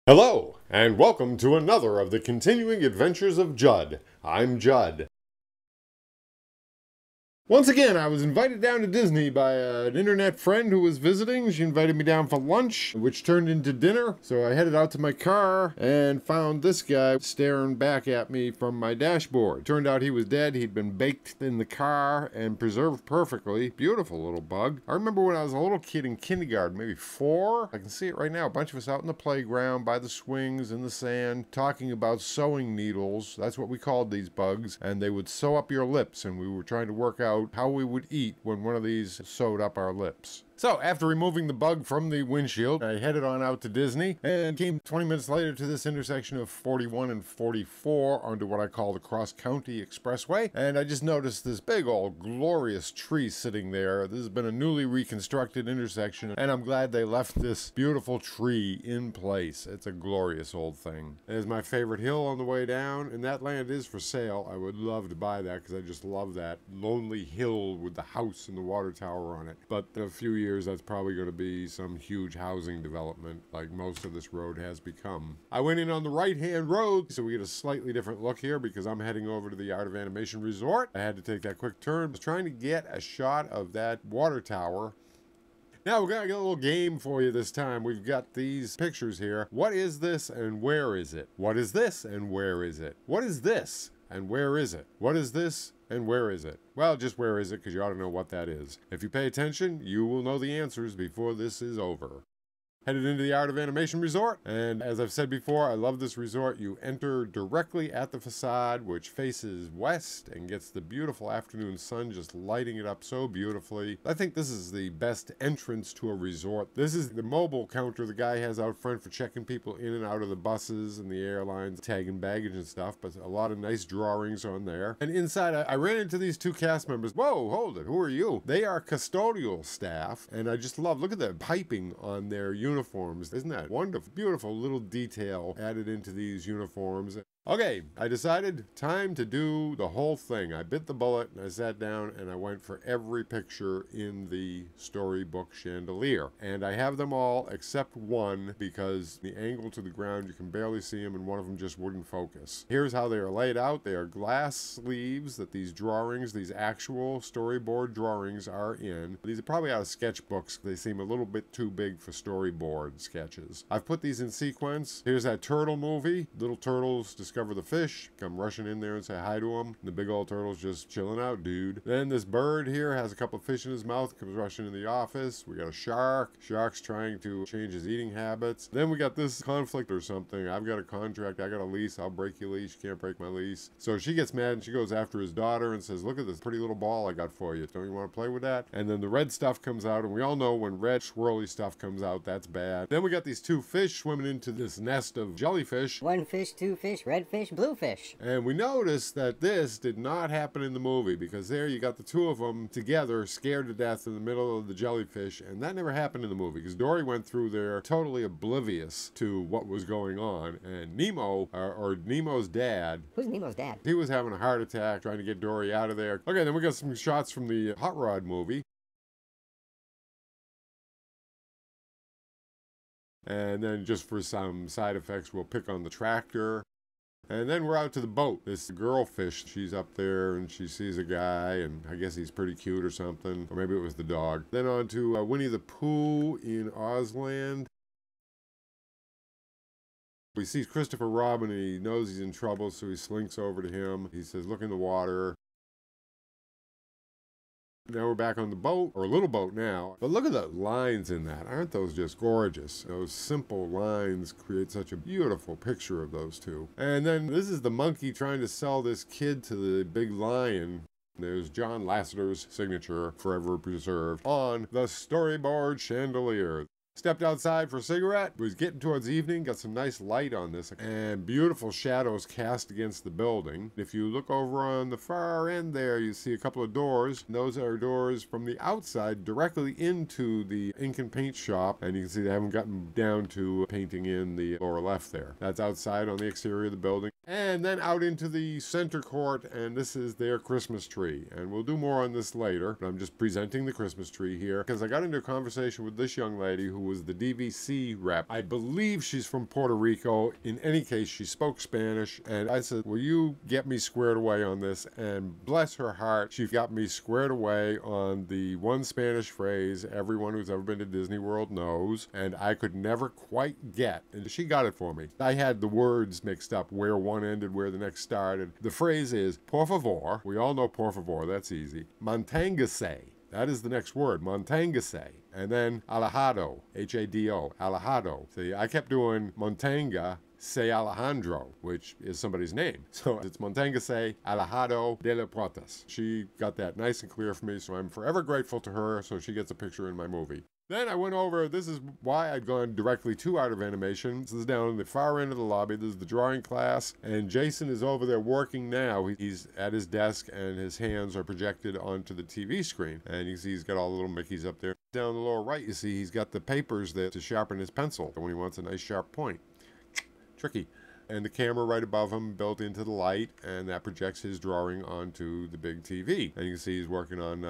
Hello, and welcome to another of the continuing adventures of Judd. I'm Judd. Once again, I was invited down to Disney by an internet friend who was visiting. She invited me down for lunch, which turned into dinner. So I headed out to my car and found this guy staring back at me from my dashboard. Turned out he was dead. He'd been baked in the car and preserved perfectly. Beautiful little bug. I remember when I was a little kid in kindergarten, maybe 4. I can see it right now. A bunch of us out in the playground by the swings in the sand talking about sewing needles. That's what we called these bugs. And they would sew up your lips, and we were trying to work out how we would eat when one of these sewed up our lips. So, after removing the bug from the windshield, I headed on out to Disney and came 20 minutes later to this intersection of 41 and 44 onto what I call the Cross County Expressway. And I just noticed this big old glorious tree sitting there. This has been a newly reconstructed intersection, and I'm glad they left this beautiful tree in place. It's a glorious old thing. There's my favorite hill on the way down, and that land is for sale. I would love to buy that because I just love that lonely hill with the house and the water tower on it. But in a few years, that's probably going to be some huge housing development like most of this road has become. I went in on the right-hand road, so we get a slightly different look here because I'm heading over to the Art of Animation Resort. I had to take that quick turn. I was trying to get a shot of that water tower. Now, we're going to get a little game for you this time. We've got these pictures here. What is this and where is it? What is this and where is it? What is this and where is it? What is this and where is it? Well, just where is it, because you ought to know what that is. If you pay attention, you will know the answers before this is over. Headed into the Art of Animation Resort, and as I've said before, I love this resort. You enter directly at the facade, which faces west and gets the beautiful afternoon sun just lighting it up so beautifully. I think this is the best entrance to a resort. This is the mobile counter the guy has out front for checking people in and out of the buses and the airlines, tagging baggage and stuff, but a lot of nice drawings on there. And inside, I ran into these two cast members. Whoa, hold it, who are you? They are custodial staff, and I just love, look at the piping on their uniforms. Isn't that wonderful? Beautiful little detail added into these uniforms. Okay, I decided time to do the whole thing. I bit the bullet and I sat down and I went for every picture in the storybook chandelier. And I have them all except one because the angle to the ground, you can barely see them and one of them just wouldn't focus. Here's how they are laid out. They are glass sleeves that these drawings, these actual storyboard drawings are in. These are probably out of sketchbooks. They seem a little bit too big for storyboard sketches. I've put these in sequence. Here's that turtle movie. Little turtles discover the fish, come rushing in there and say hi to them. The big old turtle's just chilling out, dude. Then this bird here has a couple of fish in his mouth, comes rushing in the office. We got a shark. Shark's trying to change his eating habits. Then we got this conflict or something. I've got a contract, I got a lease, I'll break your lease, you can't break my lease. So she gets mad and she goes after his daughter and says, look at this pretty little ball I got for you. Don't you want to play with that? And then the red stuff comes out, and we all know when red swirly stuff comes out, that's bad. Then we got these two fish swimming into this nest of jellyfish. One fish, two fish, red fish, blue fish. And we noticed that this did not happen in the movie because there you got the two of them together scared to death in the middle of the jellyfish, and that never happened in the movie because Dory went through there totally oblivious to what was going on, and Nemo, or Nemo's dad. Who's Nemo's dad? He was having a heart attack trying to get Dory out of there. Okay, then we got some shots from the Hot Rod movie. And then just for some side effects, we'll pick on the tractor. And then we're out to the boat. This girl fish, she's up there and she sees a guy, and I guess he's pretty cute or something. Or maybe it was the dog. Then on to Winnie the Pooh in Ozland. We see Christopher Robin and he knows he's in trouble, so he slinks over to him. He says, look in the water. Now we're back on the boat, or a little boat now. But look at the lines in that. Aren't those just gorgeous? Those simple lines create such a beautiful picture of those two. And then this is the monkey trying to sell this kid to the big lion. There's John Lasseter's signature, forever preserved, on the storyboard chandelier. Stepped outside for a cigarette. It was getting towards evening, got some nice light on this, and beautiful shadows cast against the building. If you look over on the far end there, you see a couple of doors. Those are doors from the outside directly into the ink and paint shop, and you can see they haven't gotten down to painting in the lower left there. That's outside on the exterior of the building. And then out into the center court, and this is their Christmas tree. And we'll do more on this later, but I'm just presenting the Christmas tree here, because I got into a conversation with this young lady who was the DVC rep. I believe she's from Puerto Rico. In any case, she spoke Spanish, and I said, will you get me squared away on this? And bless her heart, she got me squared away on the one Spanish phrase everyone who's ever been to Disney World knows, and I could never quite get, and she got it for me. I had the words mixed up, where one ended, where the next started. The phrase is, por favor. We all know por favor, that's easy. Manténgase. That is the next word, Manténgase. And then alejado, H-A-D-O, alejado. See, I kept doing Montanga, say Alejandro, which is somebody's name. So it's Manténgase Alejado de la Puertas. She got that nice and clear for me, so I'm forever grateful to her, so she gets a picture in my movie. Then I went over, this is why I'd gone directly to Art of Animation. This is down in the far end of the lobby. This is the drawing class, and Jason is over there working now. He's at his desk, and his hands are projected onto the TV screen. And you can see he's got all the little Mickeys up there. Down the lower right, you see he's got the papers there to sharpen his pencil when he wants a nice sharp point. Tricky. And the camera right above him built into the light, and that projects his drawing onto the big TV. And you can see he's working on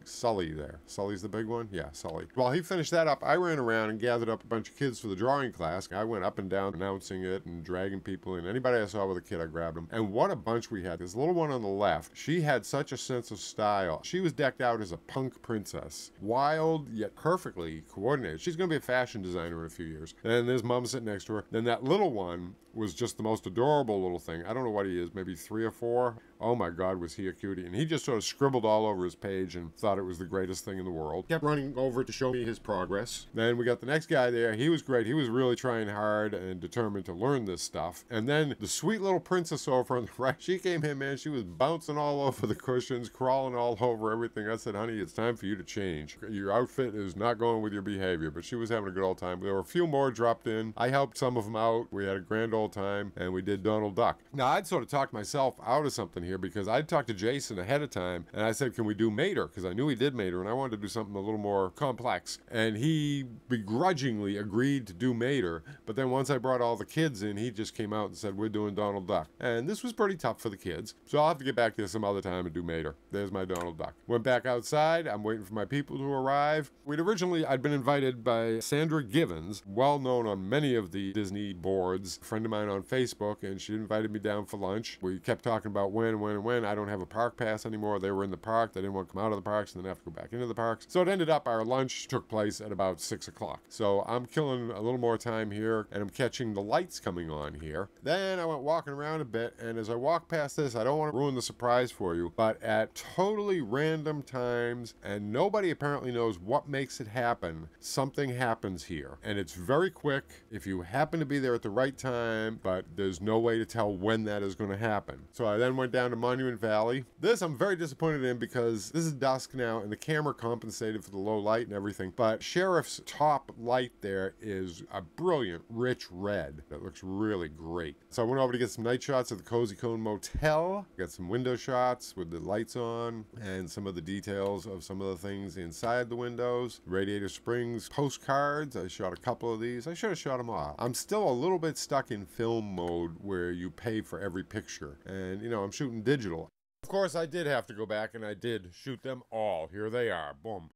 Sully there. Sully's the big one? Yeah, Sully. While he finished that up, I ran around and gathered up a bunch of kids for the drawing class. I went up and down announcing it and dragging people in. Anybody I saw with a kid, I grabbed them. And what a bunch we had. This little one on the left, she had such a sense of style. She was decked out as a punk princess. Wild, yet perfectly coordinated. She's going to be a fashion designer in a few years. And there's Mom sitting next to her. Then that little one was just the most adorable little thing. I don't know what he is, maybe 3 or 4. Oh my God, was he a cutie. And he just sort of scribbled all over his page and thought it was the greatest thing in the world. Kept running over to show me his progress. Then we got the next guy there. He was great. He was really trying hard and determined to learn this stuff. And then the sweet little princess over on the right, she came in, man. She was bouncing all over the cushions, crawling all over everything. I said, honey, it's time for you to change. Your outfit is not going with your behavior. But she was having a good old time. There were a few more dropped in. I helped some of them out. We had a grand old time, and we did Donald Duck. Now, I'd sort of talked myself out of something here because I'd talked to Jason ahead of time, and I said, can we do Mater? Because I knew he did Mater, and I wanted to do something a little more complex. And he begrudgingly agreed to do Mater, but then once I brought all the kids in, he just came out and said, we're doing Donald Duck. And this was pretty tough for the kids, so I'll have to get back there some other time and do Mater. There's my Donald Duck. Went back outside. I'm waiting for my people to arrive. I'd been invited by Sandra Givens, well known on many of the Disney boards, a friend of mine on Facebook, and she invited me down for lunch. We kept talking about when. I don't have a park pass anymore. They were in the park. They didn't want to come out of the parks and then have to go back into the parks. So it ended up our lunch took place at about 6 o'clock. So I'm killing a little more time here, and I'm catching the lights coming on here. Then I went walking around a bit, and as I walk past this, I don't want to ruin the surprise for you, but at totally random times, and nobody apparently knows what makes it happen, something happens here. And it's very quick if you happen to be there at the right time, but there's no way to tell when that is going to happen. So I then went down to Monument Valley. This I'm very disappointed in because this is dusk now, and the camera compensated for the low light and everything, but Sheriff's top light there is a brilliant, rich red that looks really great. So I went over to get some night shots at the Cozy Cone Motel. Got some window shots with the lights on and some of the details of some of the things inside the windows. Radiator Springs postcards. I shot a couple of these. I should have shot them all. I'm still a little bit stuck in film mode where you pay for every picture. And, you know, I'm shooting digital. Of course, I did have to go back and I did shoot them all. Here they are. Boom.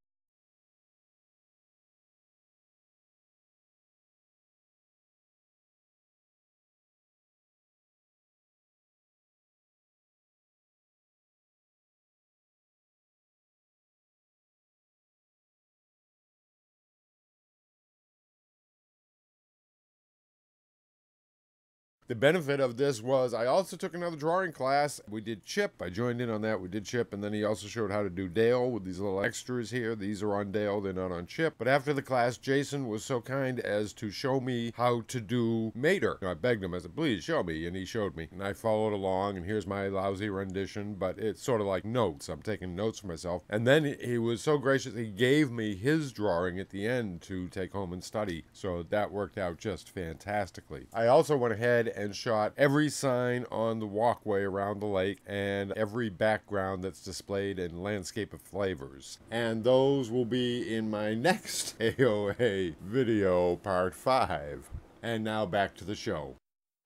The benefit of this was I also took another drawing class. We did Chip. I joined in on that. We did Chip, and then he also showed how to do Dale with these little extras here. These are on Dale. They're not on Chip. But after the class, Jason was so kind as to show me how to do Mater. I begged him. I said, please show me. And he showed me. And I followed along, and here's my lousy rendition. But it's sort of like notes. I'm taking notes for myself. And then he was so gracious. He gave me his drawing at the end to take home and study. So that worked out just fantastically. I also went ahead and shot every sign on the walkway around the lake and every background that's displayed in Landscape of Flavors. And those will be in my next AOA video, part 5. And now back to the show.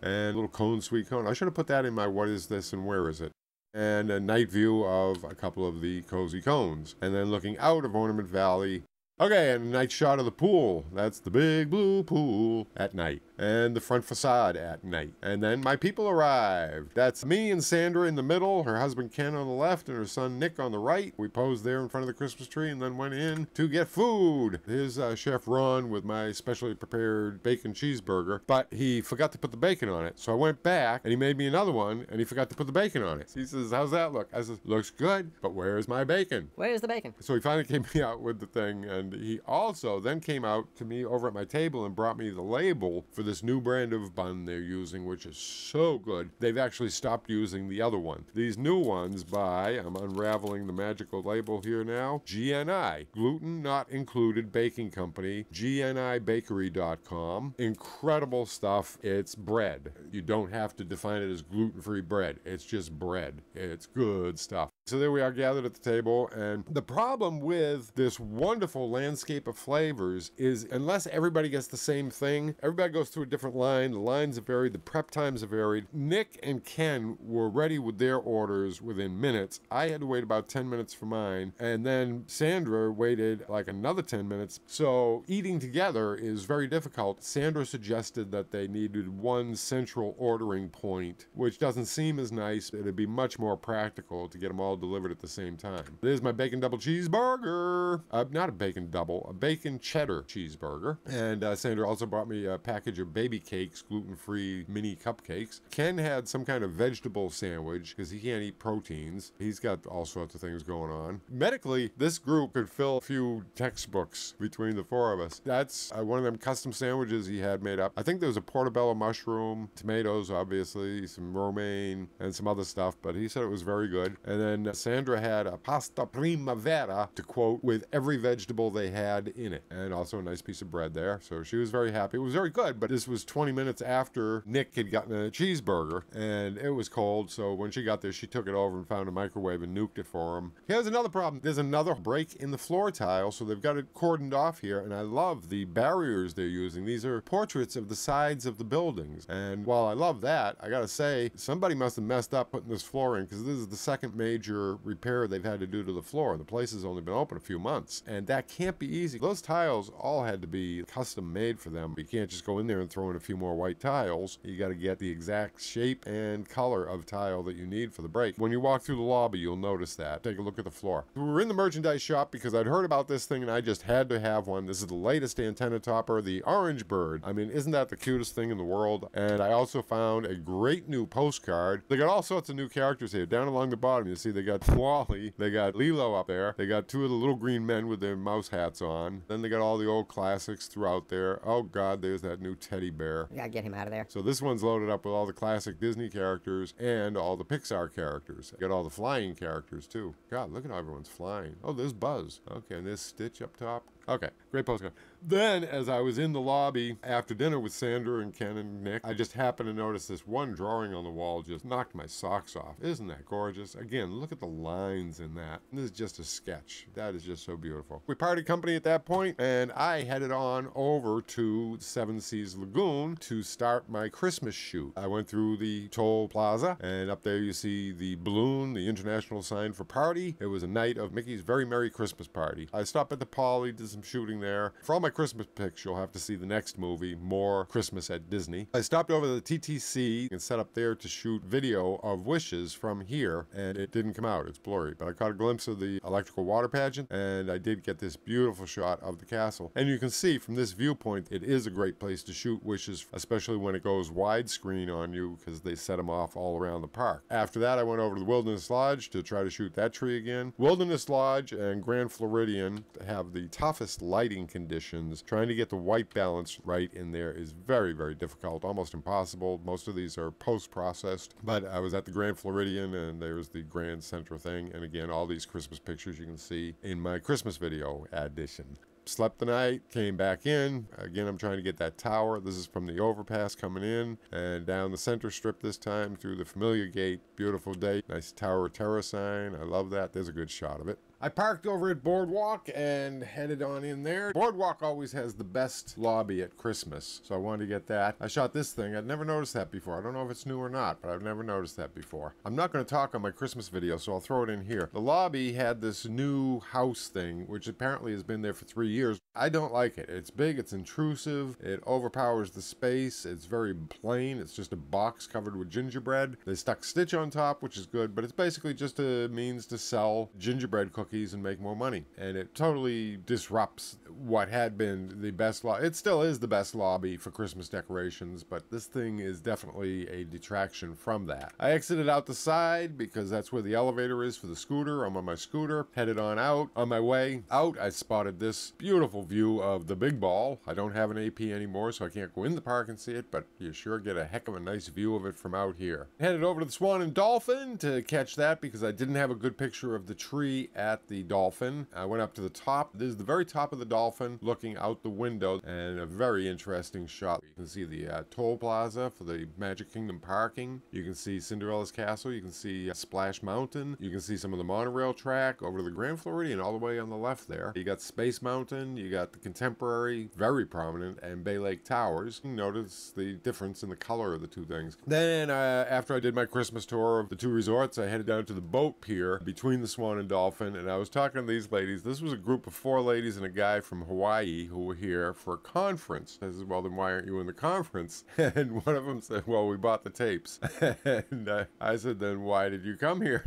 And a little cone, sweet cone. I should have put that in my what is this and where is it. And a night view of a couple of the cozy cones. And then looking out of Ornament Valley Okay, and a night shot of the pool. That's the big blue pool at night. And the front facade at night. And then my people arrived. That's me and Sandra in the middle, her husband Ken on the left, and her son Nick on the right. We posed there in front of the Christmas tree and then went in to get food. Here's Chef Ron with my specially prepared bacon cheeseburger, but he forgot to put the bacon on it. So I went back and he made me another one and he forgot to put the bacon on it. He says, how's that look? I says, looks good, but where's my bacon? Where's the bacon? So he finally came me out with the thing, and he also then came out to me over at my table and brought me the label for this new brand of bun they're using, which is so good. They've actually stopped using the other one. These new ones by, I'm unraveling the magical label here now, GNI, Gluten Not Included Baking Company, GNIbakery.com. Incredible stuff. It's bread. You don't have to define it as gluten-free bread. It's just bread. It's good stuff. So there we are gathered at the table, and the problem with this wonderful landscape of flavors is unless everybody gets the same thing, everybody goes through a different line, the lines are varied, the prep times are varied. Nick and Ken were ready with their orders within minutes. I had to wait about 10 minutes for mine, and then Sandra waited like another 10 minutes. So eating together is very difficult. Sandra suggested that they needed one central ordering point, which doesn't seem as nice. It'd be much more practical to get them all delivered at the same time. There's my bacon double cheeseburger. Not a bacon double, a bacon cheddar cheeseburger. And Sandra also brought me a package of baby cakes, gluten-free mini cupcakes. Ken had some kind of vegetable sandwich because he can't eat proteins. He's got all sorts of things going on. Medically, this group could fill a few textbooks between the four of us. That's one of them custom sandwiches he had made up. I think there was a portobello mushroom, tomatoes, obviously, some romaine, and some other stuff, but he said it was very good. And then Sandra had a pasta primavera, to quote, with every vegetable they had in it, and also a nice piece of bread there. So she was very happy. It was very good, but this was 20 minutes after Nick had gotten a cheeseburger, and it was cold, so when she got there, she took it over and found a microwave and nuked it for him. Here's another problem. There's another break in the floor tile, so they've got it cordoned off here, and I love the barriers they're using. These are portraits of the sides of the buildings, and while I love that, I gotta say, somebody must have messed up putting this floor in, because this is the second major repair they've had to do to the floor. The place has only been open a few months, and that can't be easy. Those tiles all had to be custom made for them. You can't just go in there and throw in a few more white tiles. You got to get the exact shape and color of tile that you need for the break. When you walk through the lobby, you'll notice that. Take a look at the floor. We were in the merchandise shop because I'd heard about this thing and I just had to have one. This is the latest antenna topper, the Orange Bird. I mean, isn't that the cutest thing in the world? And I also found a great new postcard. They got all sorts of new characters here. Down along the bottom, you see they got Wally, they got Lilo up there, they got two of the little green men with their mouse hats on, then they got all the old classics throughout there. Oh god, there's that new teddy bear. We gotta get him out of there. So this one's loaded up with all the classic Disney characters and all the Pixar characters. Got all the flying characters too. God, look at how everyone's flying. Oh, there's Buzz. Okay, and there's Stitch up top. Okay, great postcard. Then, as I was in the lobby after dinner with Sandra and Ken and Nick, I just happened to notice this one drawing on the wall just knocked my socks off. Isn't that gorgeous? Again, look at the lines in that. This is just a sketch. That is just so beautiful. We parted company at that point, and I headed on over to Seven Seas Lagoon to start my Christmas shoot. I went through the toll plaza, and up there you see the balloon, the international sign for party. It was a night of Mickey's Very Merry Christmas Party. I stopped at the Poly, did some shooting there. For all my Christmas pics, you'll have to see the next movie, More Christmas at Disney. I stopped over to the TTC and set up there to shoot video of Wishes from here, and it didn't come out. It's blurry, but I caught a glimpse of the electrical water pageant, and I did get this beautiful shot of the castle. And you can see from this viewpoint, it is a great place to shoot Wishes, especially when it goes widescreen on you, because they set them off all around the park. After that, I went over to the Wilderness Lodge to try to shoot that tree again. Wilderness Lodge and Grand Floridian have the toughest lighting conditions. Trying to get the white balance right in there is very, very difficult, almost impossible. Most of these are post-processed, but I was at the Grand Floridian and there's the Grand Central thing, and again, all these Christmas pictures you can see in my Christmas video addition. Slept the night, came back in. Again, I'm trying to get that tower. This is from the overpass coming in and down the center strip this time through the familiar gate. Beautiful day. Nice Tower of Terror sign. I love that. There's a good shot of it. I parked over at Boardwalk and headed on in there. Boardwalk always has the best lobby at Christmas, so I wanted to get that. I shot this thing. I'd never noticed that before. I don't know if it's new or not, but I've never noticed that before. I'm not going to talk on my Christmas video, so I'll throw it in here. The lobby had this new house thing, which apparently has been there for 3 years. I don't like it. It's big, it's intrusive, it overpowers the space, it's very plain, it's just a box covered with gingerbread. They stuck Stitch on top, which is good, but it's basically just a means to sell gingerbread cookies and make more money. And it totally disrupts what had been the best lobby. It still is the best lobby for Christmas decorations, but this thing is definitely a detraction from that. I exited out the side because that's where the elevator is for the scooter. I'm on my scooter, headed on out. On my way out, I spotted this beautiful view of the Big Ball. I don't have an AP anymore, so I can't go in the park and see it, but you sure get a heck of a nice view of it from out here. Headed over to the Swan and Dolphin to catch that because I didn't have a good picture of the tree at the Dolphin. I went up to the top. This is the very top of the Dolphin, looking out the window, and a very interesting shot. You can see the toll plaza for the Magic Kingdom parking. You can see Cinderella's Castle. You can see Splash Mountain. You can see some of the monorail track over to the Grand Floridian all the way on the left there. You got Space Mountain. You got the Contemporary, very prominent, and Bay Lake Towers. You notice the difference in the color of the two things. Then after I did my Christmas tour of the two resorts, I headed down to the boat pier between the Swan and Dolphin, and I was talking to these ladies. This was a group of 4 ladies and a guy from Hawaii who were here for a conference. I said, well, then why aren't you in the conference? And one of them said, well, we bought the tapes. And I said, then why did you come here?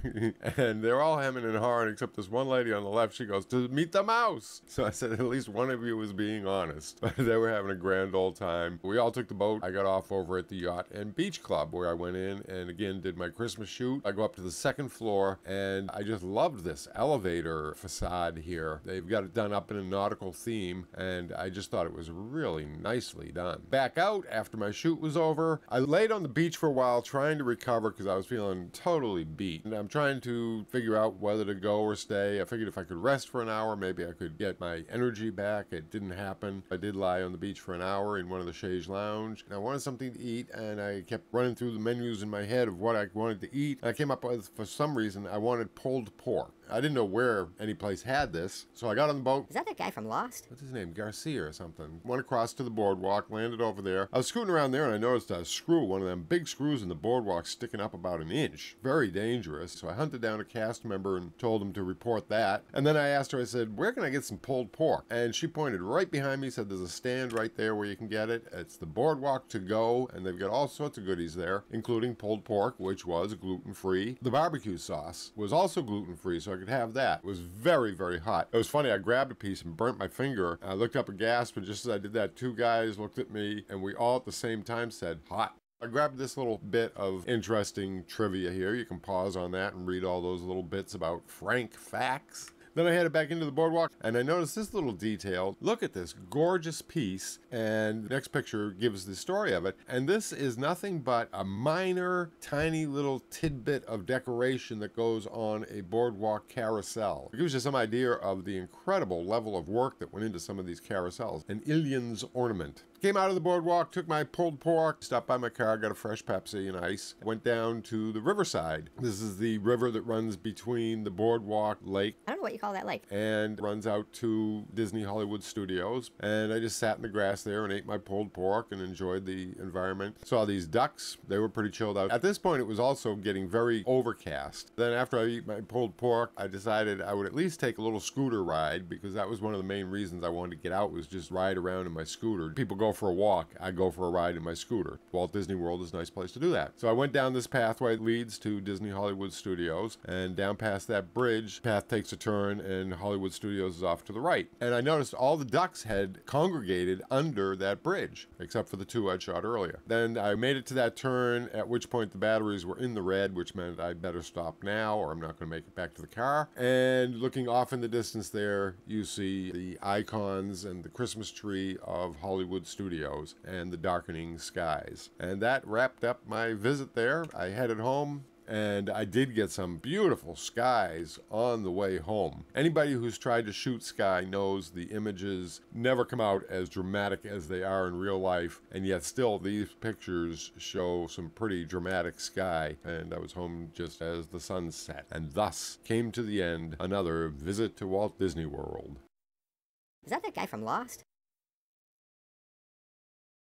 And they're all hemming and hawing except this one lady on the left. She goes, to meet the mouse. So I said, at least one of you was being honest. They were having a grand old time. We all took the boat. I got off over at the Yacht and Beach Club where I went in and again did my Christmas shoot. I go up to the 2nd floor and I just loved this elevator facade here. They've got it done up in a nautical theme and I just thought it was really nicely done. Back out after my shoot was over, I laid on the beach for a while trying to recover because I was feeling totally beat. And I'm trying to figure out whether to go or stay. I figured if I could rest for an hour, maybe I could get my energy back. It didn't happen. I did lie on the beach for an hour in one of the Chaise Lounge. And I wanted something to eat and I kept running through the menus in my head of what I wanted to eat. And I came up with, for some reason, I wanted pulled pork. I didn't know where any place had this, so I got on the boat. Is that guy from Lost? What's his name? Garcia or something. Went across to the boardwalk, landed over there. I was scooting around there and I noticed a screw, one of them big screws in the boardwalk sticking up about an inch. Very dangerous. So I hunted down a cast member and told him to report that. And then I asked her, I said, where can I get some pulled pork? And she pointed right behind me, said there's a stand right there where you can get it. It's the Boardwalk to go, and they've got all sorts of goodies there, including pulled pork, which was gluten-free. The barbecue sauce was also gluten-free, so I could have that. It was very, very hot. It was funny, I grabbed a piece and burnt my finger. I looked up and gasped, and just as I did that, 2 guys looked at me, and we all at the same time said, hot. I grabbed this little bit of interesting trivia here. You can pause on that and read all those little bits about Frank facts. Then I headed back into the boardwalk and I noticed this little detail. Look at this gorgeous piece, and the next picture gives the story of it. And this is nothing but a minor, tiny little tidbit of decoration that goes on a boardwalk carousel. It gives you some idea of the incredible level of work that went into some of these carousels. An Illions ornament. Came out of the boardwalk, took my pulled pork, stopped by my car, got a fresh Pepsi and ice, went down to the riverside. This is the river that runs between the boardwalk lake. I don't know what you call that lake. And runs out to Disney Hollywood Studios. And I just sat in the grass there and ate my pulled pork and enjoyed the environment. Saw these ducks. They were pretty chilled out. At this point, it was also getting very overcast. Then after I eat my pulled pork, I decided I would at least take a little scooter ride because that was one of the main reasons I wanted to get out, was just ride around in my scooter. People go for a walk, I go for a ride in my scooter. Walt Disney World is a nice place to do that. So I went down this pathway that leads to Disney Hollywood Studios, and down past that bridge, path takes a turn and Hollywood Studios is off to the right. And I noticed all the ducks had congregated under that bridge, except for the 2 I'd shot earlier. Then I made it to that turn, at which point the batteries were in the red, which meant I'd better stop now or I'm not going to make it back to the car. And looking off in the distance there, you see the icons and the Christmas tree of Hollywood Studios and the darkening skies. And that wrapped up my visit there. I headed home, and I did get some beautiful skies on the way home. Anybody who's tried to shoot sky knows the images never come out as dramatic as they are in real life, and yet still these pictures show some pretty dramatic sky. And I was home just as the sun set, and thus came to the end another visit to Walt Disney World. Is that guy from Lost?